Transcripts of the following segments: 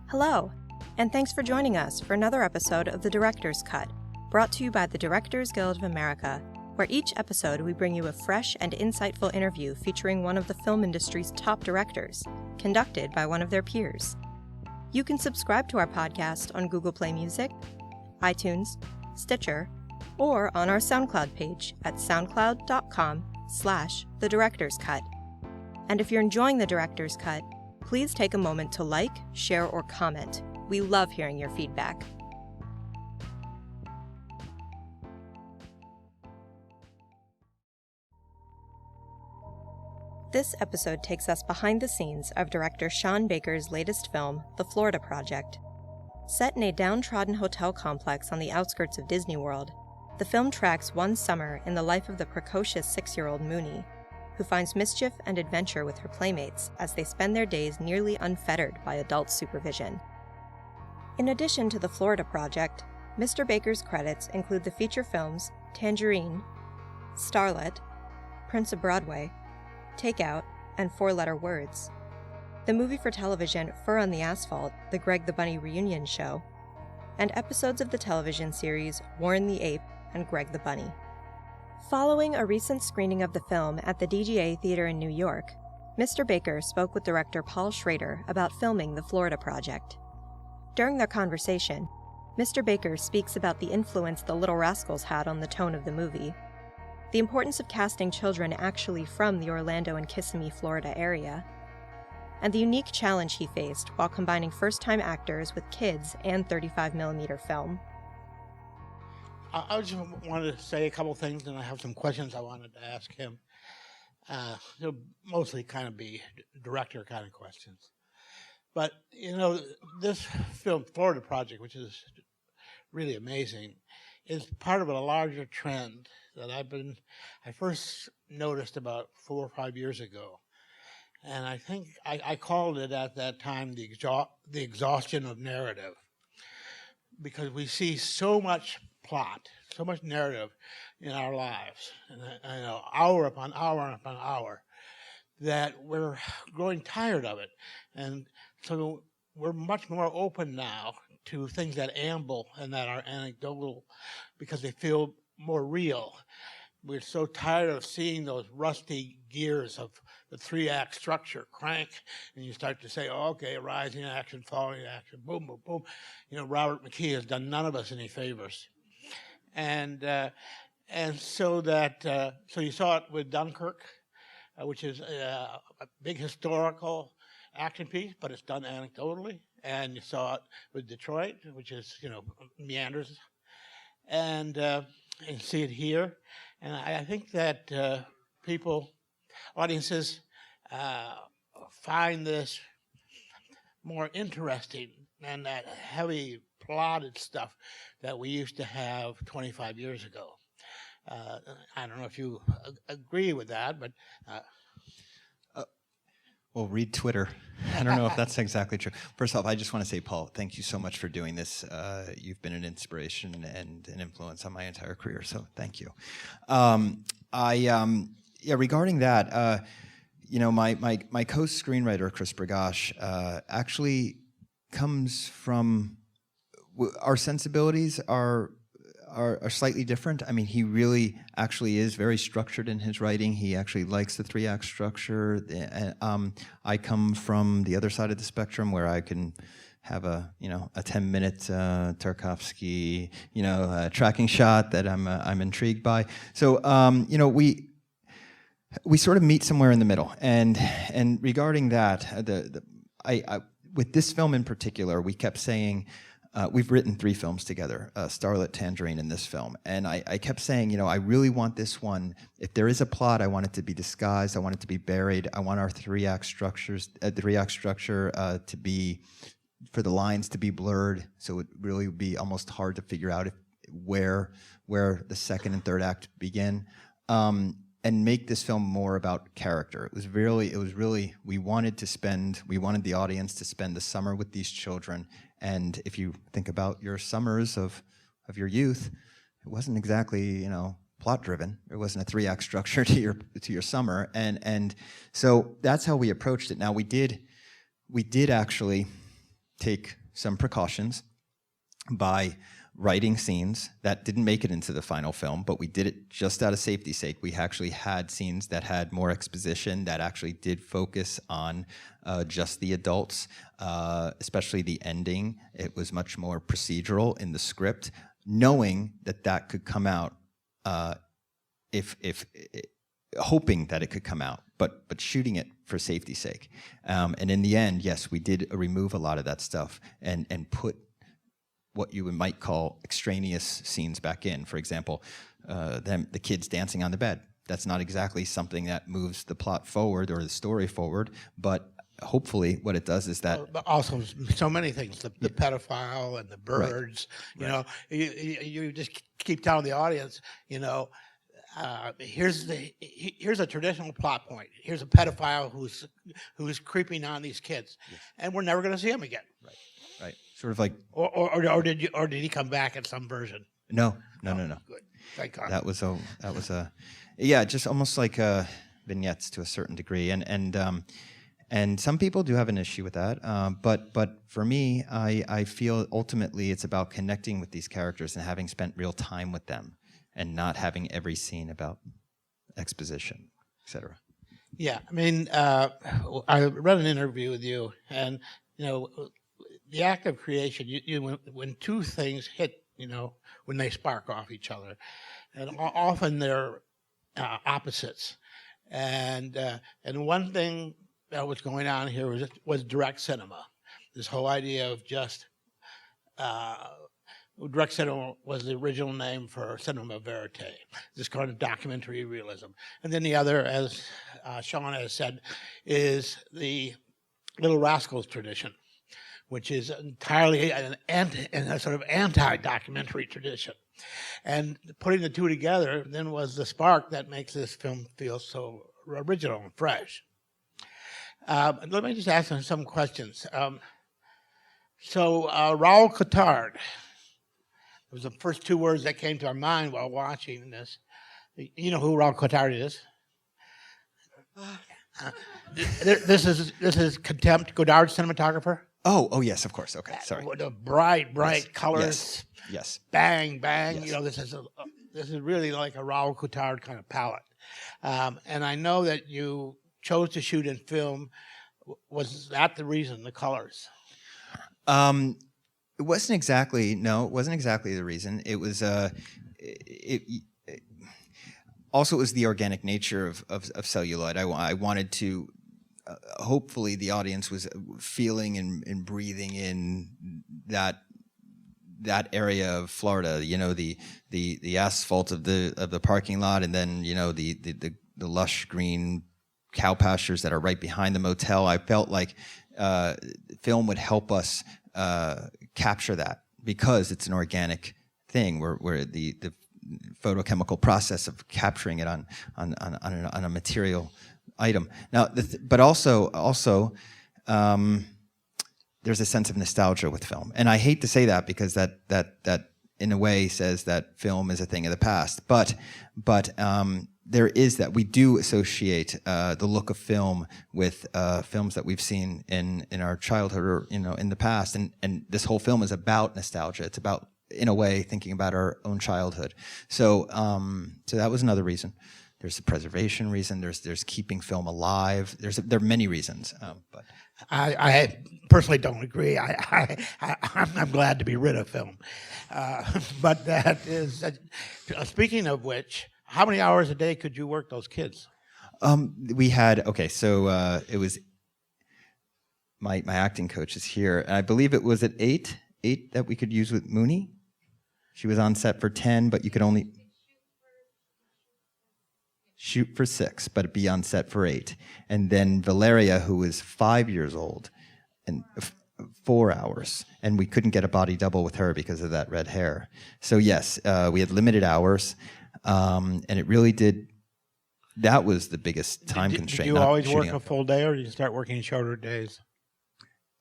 Hello, and thanks for joining us for another episode of The Director's Cut, brought to you by the Directors Guild of America, where each episode we bring you a fresh and insightful interview featuring one of the film industry's top directors, conducted by one of their peers. You can subscribe to our podcast on Google Play Music, iTunes, Stitcher, or on our SoundCloud page at soundcloud.com/The Director's Cut. And if you're enjoying The Director's Cut, please take a moment to like, share, or comment. We love hearing your feedback. This episode takes us behind the scenes of director Sean Baker's latest film, The Florida Project. Set in a downtrodden hotel complex on the outskirts of Disney World, the film tracks one summer in the life of the precocious 6-year-old Moonee, who finds mischief and adventure with her playmates as they spend their days nearly unfettered by adult supervision. In addition to The Florida Project, Mr. Baker's credits include the feature films Tangerine, Starlet, Prince of Broadway, Takeout, and Four Letter Words, the movie for television Fur on the Asphalt, the Greg the Bunny reunion show, and episodes of the television series Warren the Ape and Greg the Bunny. Following a recent screening of the film at the DGA Theater in New York, Mr. Baker spoke with director Paul Schrader about filming The Florida Project. During their conversation, Mr. Baker speaks about the influence the Little Rascals had on the tone of the movie, the importance of casting children actually from the Orlando and Kissimmee, Florida area, and the unique challenge he faced while combining first-time actors with kids and 35mm film. I just wanted to say a couple things, and I have some questions I wanted to ask him. They'll mostly kind of be director kind of questions. But, you know, this film, Florida Project, which is really amazing, is part of a larger trend that I first noticed about 4 or 5 years ago. And I think I called it at that time the exhaustion of narrative, because we see so much plot, so much narrative in our lives, and hour upon hour upon hour, that we're growing tired of it. And so we're much more open now to things that amble and that are anecdotal because they feel more real. We're so tired of seeing those rusty gears of the 3-act structure crank, and you start to say, oh, okay, rising action, falling action, boom, boom, boom. You know, Robert McKee has done none of us any favors. And so you saw it with Dunkirk, which is a big historical action piece, but it's done anecdotally. And you saw it with Detroit, which is, meanders. And you see it here. And I think that audiences find this more interesting than that heavy plotted stuff that we used to have 25 years ago. I don't know if you agree with that, but... Well, read Twitter. I don't know if that's exactly true. First off, I just want to say, Paul, thank you so much for doing this. You've been an inspiration and an influence on my entire career, so thank you. Regarding that, my co-screenwriter, Chris Bragash, actually comes from... Our sensibilities are slightly different. I mean, he really actually is very structured in his writing. He actually likes the 3-act structure. I come from the other side of the spectrum where I can have a 10-minute Tarkovsky, tracking shot that I'm intrigued by. So, we sort of meet somewhere in the middle. And regarding that, with this film in particular, we kept saying, we've written 3 films together, Starlet, Tangerine, and this film. And I kept saying, I really want this one. If there is a plot, I want it to be disguised. I want it to be buried. I want our 3-act structure to be, for the lines to be blurred. So it really would be almost hard to figure out where the second and third act begin. And make this film more about character. It was really, we wanted the audience to spend the summer with these children. And if you think about your summers of your youth, it wasn't exactly, plot driven. There wasn't a 3-act structure to your summer. And so that's how we approached it. Now we did actually take some precautions by writing scenes that didn't make it into the final film, but we did it just out of safety's sake. We actually had scenes that had more exposition, that actually did focus on just the adults, especially the ending. It was much more procedural in the script, knowing that that could come out, hoping that it could come out, but shooting it for safety's sake. And in the end, yes, we did remove a lot of that stuff and put what you might call extraneous scenes back in. For example, the kids dancing on the bed. That's not exactly something that moves the plot forward or the story forward, but hopefully what it does is that... But also so many things, the pedophile and the birds, you know, you just keep telling the audience, you know, here's a traditional plot point. Here's a pedophile who's creeping on these kids, and we're never going to see him again. Right. Sort of like, or did he come back at some version? No. Good. Thank God. That was a, yeah, just almost like vignettes to a certain degree, and some people do have an issue with that. But for me, I feel ultimately it's about connecting with these characters and having spent real time with them, and not having every scene about exposition, etc. Yeah, I mean, I read an interview with you, and you know, the act of creation, when two things hit, you know, when they spark off each other, and often they're opposites. And one thing that was going on here was direct cinema. This whole idea of just direct cinema was the original name for cinema verite, this kind of documentary realism. And then the other, as Sean has said, is the Little Rascals tradition, which is entirely a sort of anti-documentary tradition. And putting the two together then was the spark that makes this film feel so original and fresh. Let me just ask him some questions. Raoul Cotard, it was the first two words that came to our mind while watching this. You know who Raoul Cotard is? This is Contempt, Godard's cinematographer. Oh, yes, of course. Okay, sorry. The bright colors. Yes. Bang, bang. Yes. You know, this is really like a Raoul Cotard kind of palette. And I know that you chose to shoot in film. Was that the reason, the colors? It wasn't exactly the reason. It was also it was the organic nature of celluloid. I wanted to hopefully the audience was feeling and breathing in that area of Florida, you know, the asphalt of the parking lot, and then, you know, the lush green cow pastures that are right behind the motel. I felt like film would help us capture that, because it's an organic thing where the photochemical process of capturing it on a material item. Now, but also there's a sense of nostalgia with film, and I hate to say that, because that in a way says that film is a thing of the past. But there is that we do associate the look of film with films that we've seen in our childhood, or, you know, in the past, and this whole film is about nostalgia. It's about, in a way, thinking about our own childhood. So that was another reason. There's the preservation reason. There's keeping film alive. There are many reasons. But I personally don't agree. I'm glad to be rid of film. But that is, speaking of which, how many hours a day could you work those kids? We had, it was, my acting coach is here, and I believe it was at 8 that we could use with Moonee. She was on set for 10, but you could only shoot for 6, but be on set for 8. And then Valeria, who was 5 years old, and 4 hours, and we couldn't get a body double with her because of that red hair. So yes, we had limited hours, and it really did. That was the biggest time constraint. Did you always work a full day, or did you start working shorter days?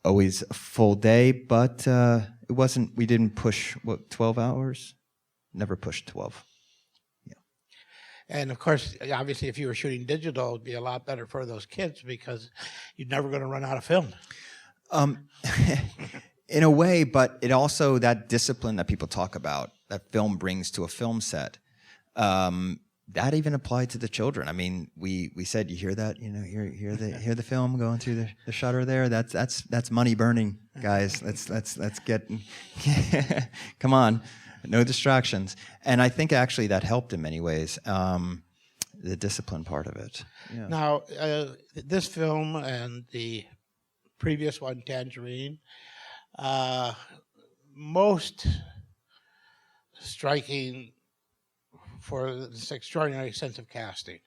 Always a full day, but it wasn't. We didn't push 12 hours. Never pushed 12. And of course, obviously, if you were shooting digital, it'd be a lot better for those kids, because you're never going to run out of film. In a way, but it also, that discipline that people talk about, that film brings to a film set, that even applied to the children. I mean, we said, you hear that? You know, hear the film going through the shutter there? That's money burning, guys. Let's get come on, no distractions. And I think actually that helped in many ways. The discipline part of it. Yeah. Now, this film and the previous one, Tangerine, most striking for this extraordinary sense of casting.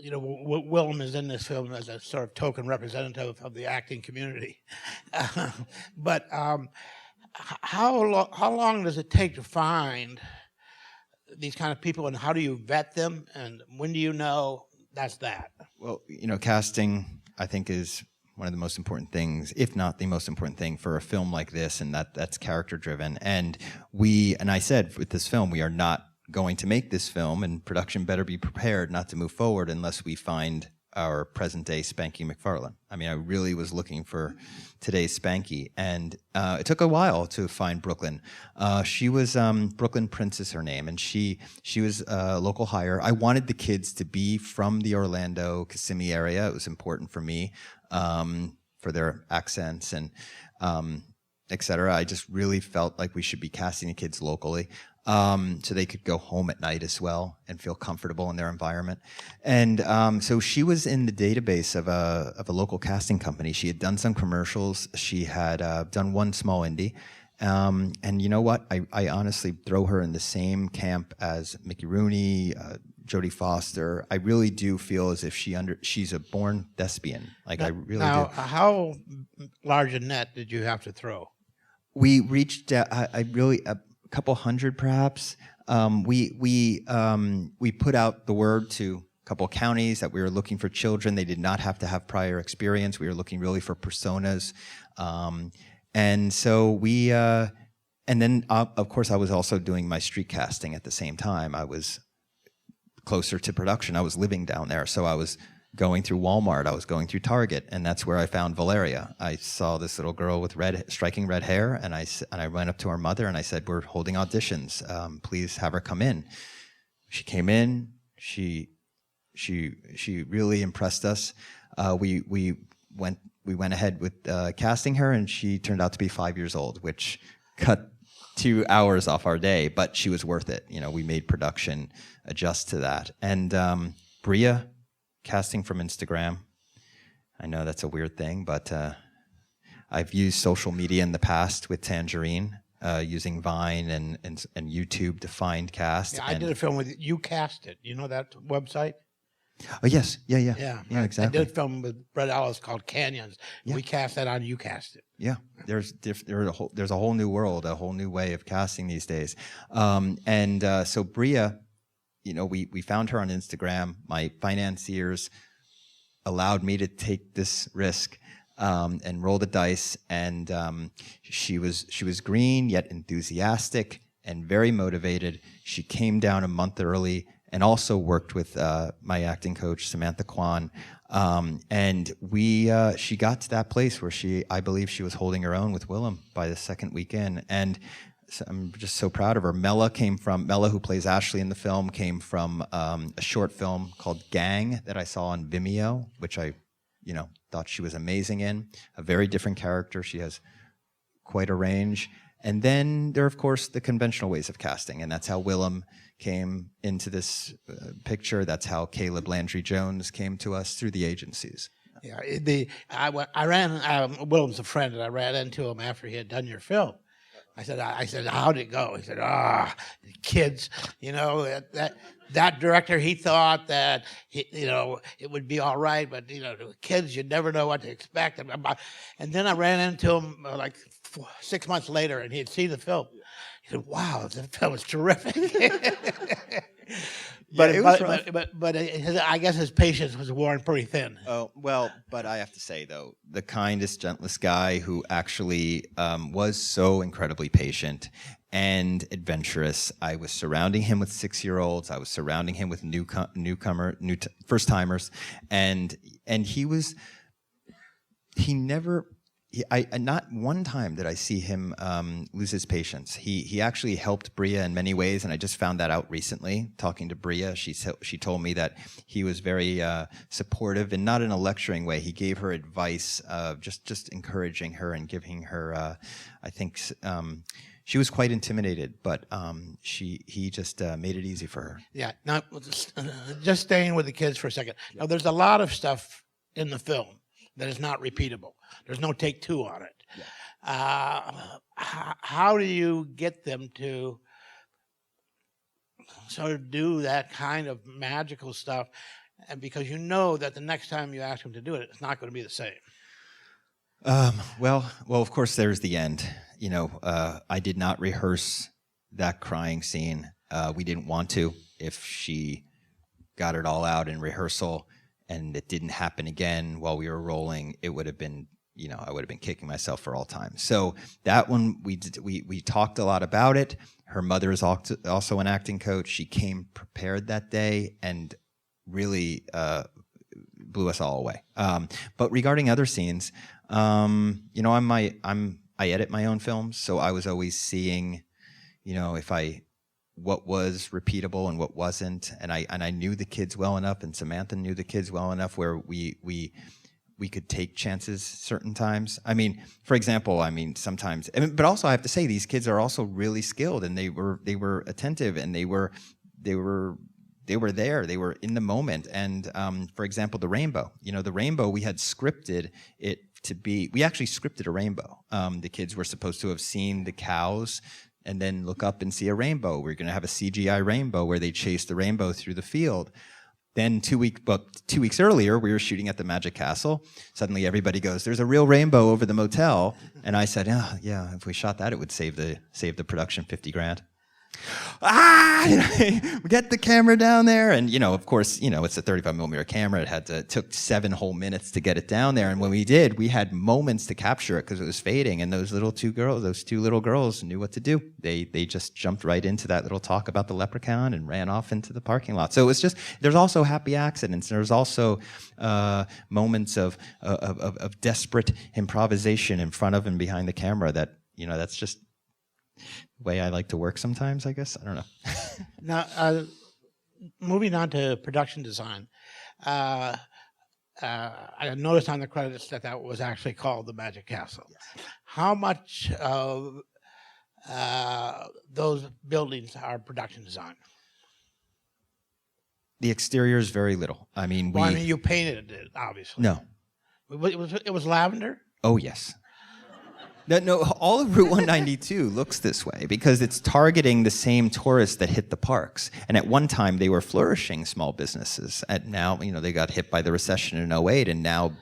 Willem is in this film as a sort of token representative of the acting community. But how long does it take to find these kind of people, and how do you vet them, and when do you know that's that? Well, casting, I think, is one of the most important things, if not the most important thing, for a film like this, and that's character driven. And I said with this film, we are not going to make this film, and production better be prepared not to move forward unless we find our present day Spanky McFarlane. I mean, I really was looking for today's Spanky, and it took a while to find Brooklyn. She was Brooklyn Prince is her name, and she was a local hire. I wanted the kids to be from the Orlando, Kissimmee area. It was important for me, for their accents and et cetera. I just really felt like we should be casting the kids locally. So they could go home at night as well and feel comfortable in their environment. And so she was in the database of a local casting company. She had done some commercials. She had done one small indie. And you know what? I honestly throw her in the same camp as Mickey Rooney, Jodie Foster. I really do feel as if she's a born thespian. Like, I really do. How large a net did you have to throw? We reached a couple hundred perhaps. We put out the word to a couple counties that we were looking for children. They did not have to have prior experience. We were looking really for personas. And so and then of course I was also doing my street casting at the same time. I was closer to production. I was living down there. So I was going through Walmart, I was going through Target, and that's where I found Valeria. I saw this little girl with striking red hair, and I went up to her mother and I said, "We're holding auditions. Please have her come in." She came in. She really impressed us. We went ahead with casting her, and she turned out to be 5 years old, which cut 2 hours off our day, but she was worth it. We made production adjust to that. And Bria, casting from Instagram. I know that's a weird thing, but I've used social media in the past with Tangerine, using Vine and YouTube to find cast. Yeah, I did a film with You Cast It. You know that website? Oh yes, yeah, exactly. I did a film with Brett Ellis called Canyons. Yeah. We cast that on You Cast It. Yeah, there's a whole new world, a whole new way of casting these days. So Bria, we found her on Instagram. My financiers allowed me to take this risk and roll the dice. And she was green yet enthusiastic and very motivated. She came down a month early and also worked with my acting coach Samantha Kwan. And she got to that place where I believe she was holding her own with Willem by the second weekend. And so I'm just so proud of her. Mella, who plays Ashley in the film, came from a short film called Gang that I saw on Vimeo, which I, thought she was amazing in. A very different character. She has quite a range. And then there are, of course, the conventional ways of casting, and that's how Willem came into this picture. That's how Caleb Landry Jones came to us through the agencies. Yeah, I ran. Willem's a friend, and I ran into him after he had done your film. I said, how'd it go? He said, kids, that director, he thought that, it would be all right, but, kids, you never know what to expect. And then I ran into him 6 months later, and he had seen the film. He said, wow, that film was terrific. But I guess his patience was worn pretty thin. Oh, well, but I have to say, though, the kindest, gentlest guy who actually was so incredibly patient and adventurous. I was surrounding him with 6-year-olds. I was surrounding him with first timers, and not one time did I see him lose his patience. He actually helped Bria in many ways, and I just found that out recently talking to Bria. She told me that he was very supportive, and not in a lecturing way. He gave her advice, just encouraging her and giving her. I think she was quite intimidated, but he just made it easy for her. Yeah. Now, just staying with the kids for a second. Now, there's a lot of stuff in the film that is not repeatable. There's no take two on it. Yeah. How do you get them to sort of do that kind of magical stuff? And because you know that the next time you ask them to do it, it's not going to be the same. Well, of course, there's the end. I did not rehearse that crying scene. We didn't want to. If she got it all out in rehearsal and it didn't happen again while we were rolling, it would have been, I would have been kicking myself for all time. So that one, we talked a lot about it. Her mother is also an acting coach. She came prepared that day and really blew us all away. But regarding other scenes, I edit my own films, so I was always seeing, what was repeatable and what wasn't, and I knew the kids well enough, and Samantha knew the kids well enough where we could take chances certain times. I mean, for example, sometimes, but also I have to say these kids are also really skilled, and they were attentive, and they were there, they were in the moment. And for example, the rainbow, the rainbow, we had scripted it to be, we actually scripted a rainbow. The kids were supposed to have seen the cows and then look up and see a rainbow. We're going to have a CGI rainbow where they chase the rainbow through the field. Then 2 weeks earlier, we were shooting at the Magic Castle. Suddenly everybody goes, "There's a real rainbow over the motel." And I said, "Oh, yeah, if we shot that, it would save the production $50,000. Get the camera down there. And, of course, it's a 35mm camera. It took 7 whole minutes to get it down there. And when we did, we had moments to capture it because it was fading. And those two little girls knew what to do. They just jumped right into that little talk about the leprechaun and ran off into the parking lot. So it was just, there's also happy accidents. There's also moments of desperate improvisation in front of and behind the camera that, that's just the way I like to work sometimes, I guess. I don't know. Now, moving on to production design, I noticed on the credits that was actually called the Magic Castle. Yes. How much of those buildings are production design? The exterior is very little. You painted it, obviously. No. It was lavender? Oh, yes. No, all of Route 192 looks this way because it's targeting the same tourists that hit the parks. And at one time, they were flourishing small businesses. And now, they got hit by the recession in 2008, and now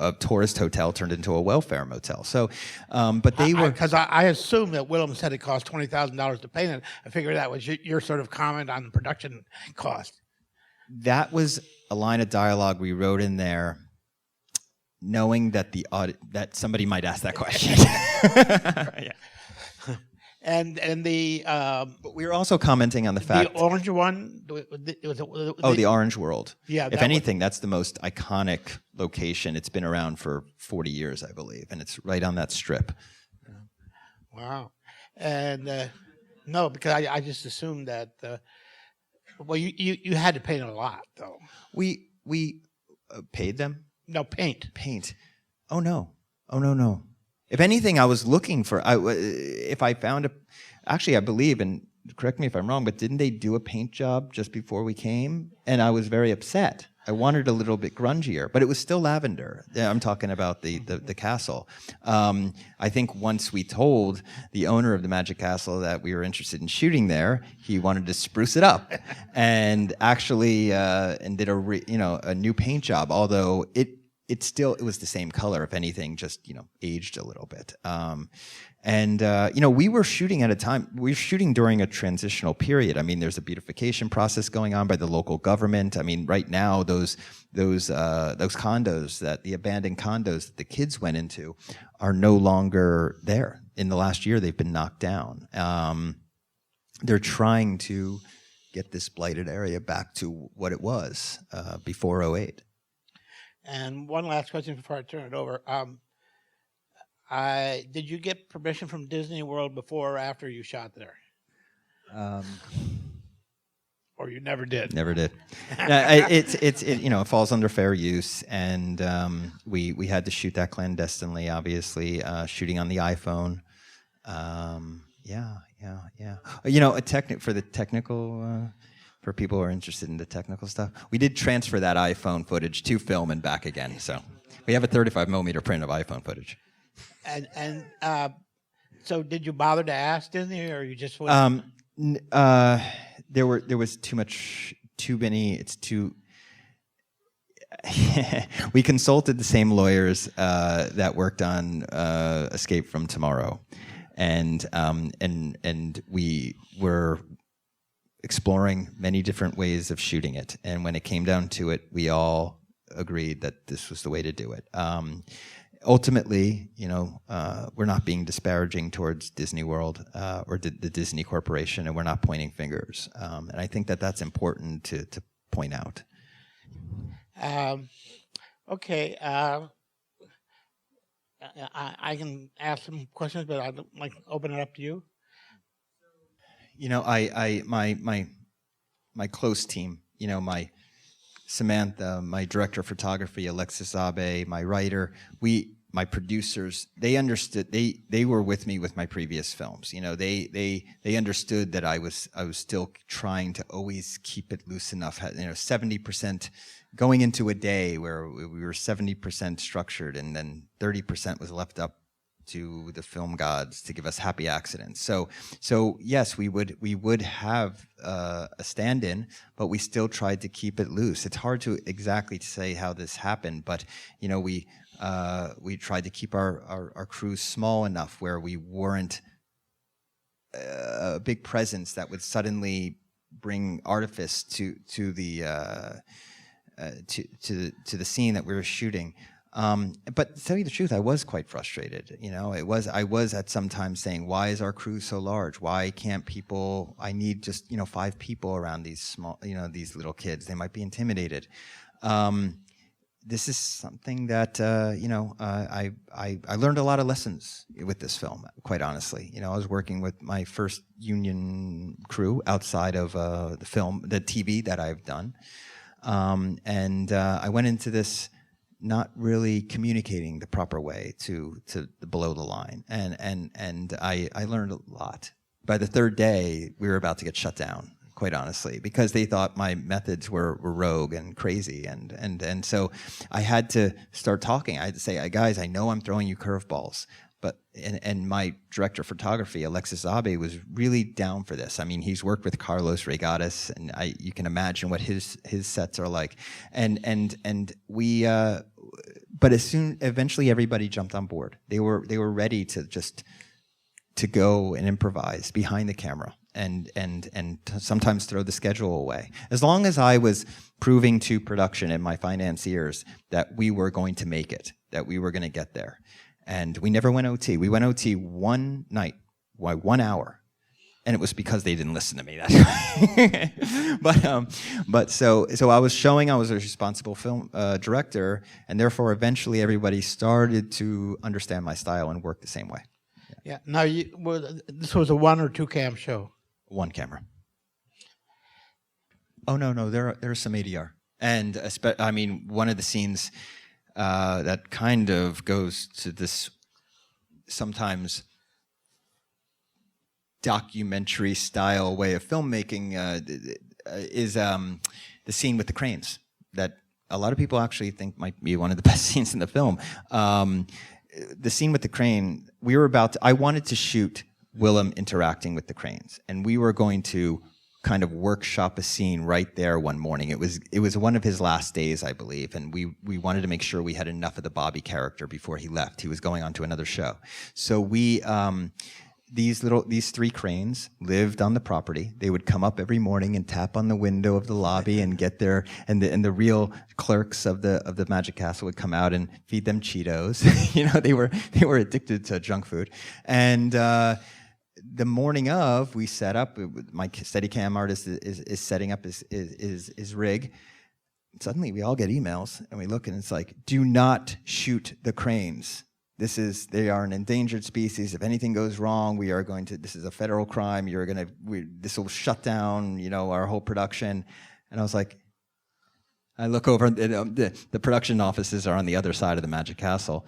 a tourist hotel turned into a welfare motel. So, but they were... Because I assumed that Willem said it cost $20,000 to paint it. I figured that was your sort of comment on the production cost. That was a line of dialogue we wrote in there, knowing that that somebody might ask that question. Yeah. And the but we were also commenting on the fact the orange one. The Orange World. Yeah. If anything, that's the most iconic location. It's been around for 40 years, I believe, and it's right on that strip. Wow. And no, because I just assumed that. Well, you had to paint a lot, though. We paid them. No, paint. Oh, no. If anything, I was looking for, if I found actually, I believe, and correct me if I'm wrong, but didn't they do a paint job just before we came? And I was very upset. I wanted a little bit grungier, but it was still lavender. I'm talking about the castle. I think once we told the owner of the Magic Castle that we were interested in shooting there, he wanted to spruce it up, and actually and did a new paint job. Although it was the same color, if anything, just aged a little bit. We were shooting at a time. We were shooting during a transitional period. There's a beautification process going on by the local government. Right now, those condos, the abandoned condos that the kids went into, are no longer there. in the last year, they've been knocked down. They're trying to get this blighted area back to what it was before '08. And one last question before I turn it over. Did you get permission from Disney World before or after you shot there? Or you never did? Never did. It falls under fair use, and we had to shoot that clandestinely. Obviously, shooting on the iPhone. For people who are interested in the technical stuff, we did transfer that iPhone footage to film and back again. So we have a 35 millimeter print of iPhone footage. And so did you bother to ask Disney, or you just there was too many. We consulted the same lawyers that worked on Escape from Tomorrow, and we were exploring many different ways of shooting it. And when it came down to it, we all agreed that this was the way to do it. Ultimately, we're not being disparaging towards Disney World or the Disney Corporation, and we're not pointing fingers. And I think that that's important to point out. Okay. I can ask some questions, but I'd like to open it up to you. My close team, my Samantha, my director of photography, Alexis Abe, my writer, my producers, they understood. They were with me with my previous films. They understood that I was still trying to always keep it loose enough. 70% going into a day where we were 70% structured, and then 30% was left up to the film gods to give us happy accidents. So yes, we would have a stand-in, but we still tried to keep it loose. It's hard to exactly say how this happened, but we tried to keep our crew small enough where we weren't a big presence that would suddenly bring artifice to the scene that we were shooting. But to tell you the truth, I was quite frustrated. I was at some time saying, why is our crew so large? Why can't people, I need just, 5 people around these small, these little kids. They might be intimidated. This is something that, I learned a lot of lessons with this film, quite honestly. I was working with my first union crew outside of the TV that I've done. And I went into this not really communicating the proper way to the below the line, and I learned a lot. By the 3rd day, we were about to get shut down, quite honestly, because they thought my methods were rogue and crazy, and so I had to start talking. I had to say, guys, I know I'm throwing you curveballs, but and my director of photography, Alexis Abe, was really down for this. I mean, he's worked with Carlos Regatas, and you can imagine what his sets are like. And we, but eventually everybody jumped on board. They were ready to go and improvise behind the camera and sometimes throw the schedule away. As long as I was proving to production and my financiers that we were going to make it, that we were going to get there. And we never went OT. We went OT one night, 1 hour, and it was because they didn't listen to me. But so I was showing I was a responsible film director, and therefore eventually everybody started to understand my style and work the same way. Yeah. Now, this was a 1 or 2 cam show. 1 camera. Oh no, there's some ADR, and one of the scenes. That kind of goes to this sometimes documentary style way of filmmaking is the scene with the cranes that a lot of people actually think might be one of the best scenes in the film. The scene with the crane, I wanted to shoot Willem interacting with the cranes, and we were going to kind of workshop a scene right there one morning. It was one of his last days, I believe, and we wanted to make sure we had enough of the Bobby character before he left. He was going on to another show. So we these three cranes lived on the property. They would come up every morning and tap on the window of the lobby and get their, and the real clerks of the Magic Castle would come out and feed them Cheetos. They were addicted to junk food. And the morning of, we set up. My Steadicam artist is setting up his rig. Suddenly, we all get emails, and we look, and it's like, "Do not shoot the cranes. They are an endangered species. If anything goes wrong, this is a federal crime. This will shut down, our whole production." And I was like, I look over, the production offices are on the other side of the Magic Castle.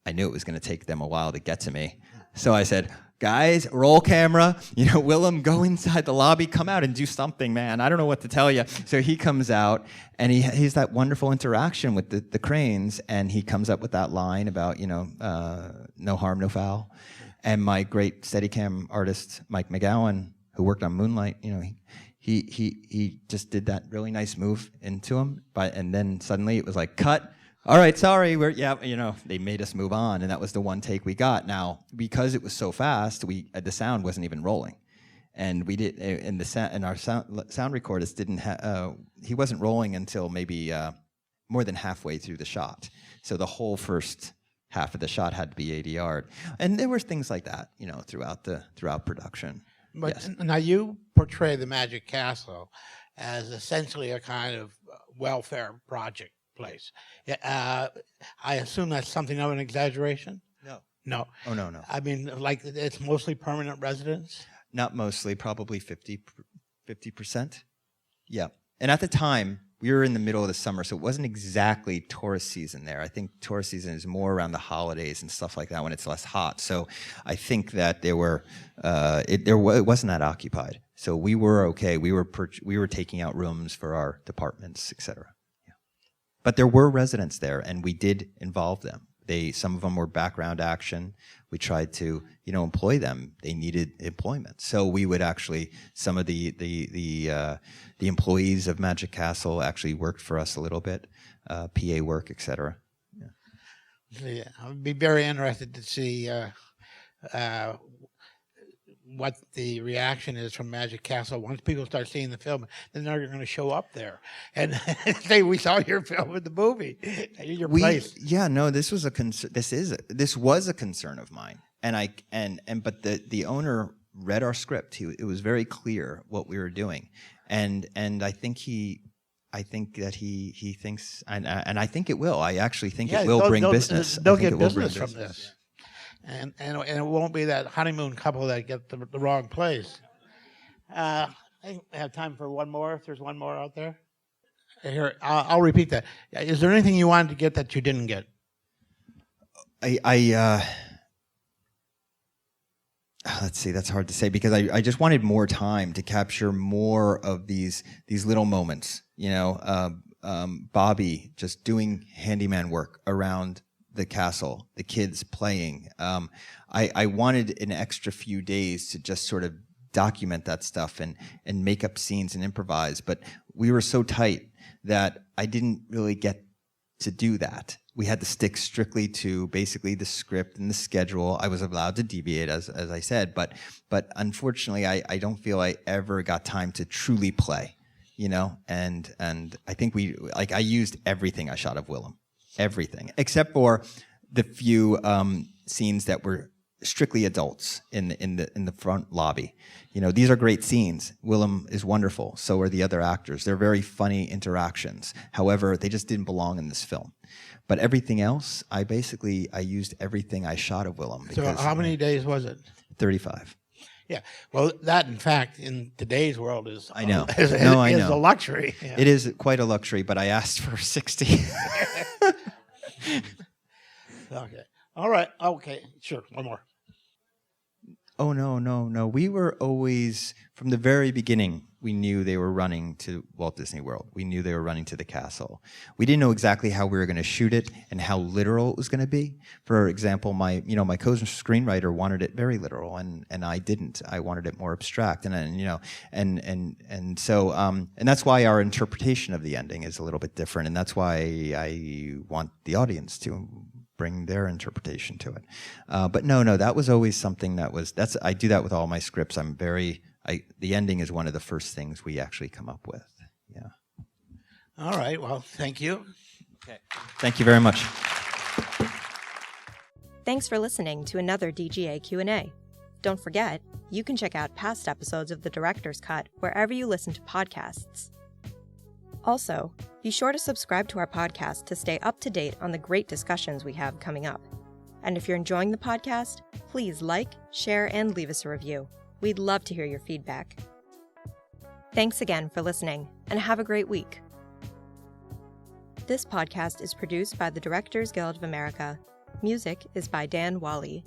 I knew it was going to take them a while to get to me. So I said, "Guys, roll camera. Willem, go inside the lobby. Come out and do something, man. I don't know what to tell you." So he comes out, and he's that wonderful interaction with the cranes, and he comes up with that line about, no harm, no foul. And my great Steadicam artist, Mike McGowan, who worked on Moonlight, he just did that really nice move into him. And then suddenly it was like, "Cut. All right, sorry, they made us move on," and that was the one take we got. Now, because it was so fast, the sound wasn't even rolling, and our sound recordist didn't he wasn't rolling until maybe more than halfway through the shot. So the whole first half of the shot had to be ADR'd, and there were things like that, throughout production. But yes. Now you portray the Magic Castle as essentially a kind of welfare project place. I assume that's something of an exaggeration? No. Oh, no. I mean, like, it's mostly permanent residents? Not mostly, probably 50%. Yeah. And at the time, we were in the middle of the summer, so it wasn't exactly tourist season there. I think tourist season is more around the holidays and stuff like that when it's less hot. So I think that it wasn't that occupied. So we were okay. We were taking out rooms for our departments, etc. But there were residents there, and we did involve them. Some of them were background action. We tried to, employ them. They needed employment, so we would actually. Some of the employees of Magic Castle actually worked for us a little bit, PA work, etc. Yeah, I would be very interested to see what the reaction is from Magic Castle once people start seeing the film. Then they're going to show up there and say, "We saw your film in the movie, your place." Yeah, no, this was a concern. This was a concern of mine, but the owner read our script. It was very clear what we were doing, and I think that he thinks, and I think it will. I actually think it will bring business. They'll get business from this. And it won't be that honeymoon couple that get the wrong place. I think we have time for one more, if there's one more out there. Here, I'll repeat that. Is there anything you wanted to get that you didn't get? Let's see, that's hard to say because I just wanted more time to capture more of these little moments. Bobby just doing handyman work around the castle, the kids playing. I wanted an extra few days to just sort of document that stuff and make up scenes and improvise, but we were so tight that I didn't really get to do that. We had to stick strictly to basically the script and the schedule. I was allowed to deviate, as I said, but unfortunately, I don't feel I ever got time to truly play, and I think I used everything I shot of Willem. Everything, except for the few scenes that were strictly adults in the front lobby. These are great scenes. Willem is wonderful. So are the other actors. They're very funny interactions. However, they just didn't belong in this film. But everything else, I used everything I shot of Willem. So how many days was it? 35. Yeah. Well, that in fact in today's world is I know. is a luxury. Yeah. It is quite a luxury, but I asked for 60. Okay. All right. Okay. Sure. One more. Oh, no. We were always, from the very beginning, we knew they were running to Walt Disney World. We knew they were running to the castle. We didn't know exactly how we were going to shoot it and how literal it was going to be. For example, my co-screenwriter wanted it very literal, and I didn't. I wanted it more abstract, and so that's why our interpretation of the ending is a little bit different, and that's why I want the audience to bring their interpretation to it. But no, that was always something I do that with all my scripts. The ending is one of the first things we actually come up with. Yeah. All right. Well, thank you. Okay. Thank you very much. Thanks for listening to another DGA Q&A. Don't forget, you can check out past episodes of The Director's Cut wherever you listen to podcasts. Also, be sure to subscribe to our podcast to stay up to date on the great discussions we have coming up. And if you're enjoying the podcast, please like, share, and leave us a review. We'd love to hear your feedback. Thanks again for listening, and have a great week. This podcast is produced by the Directors Guild of America. Music is by Dan Wally.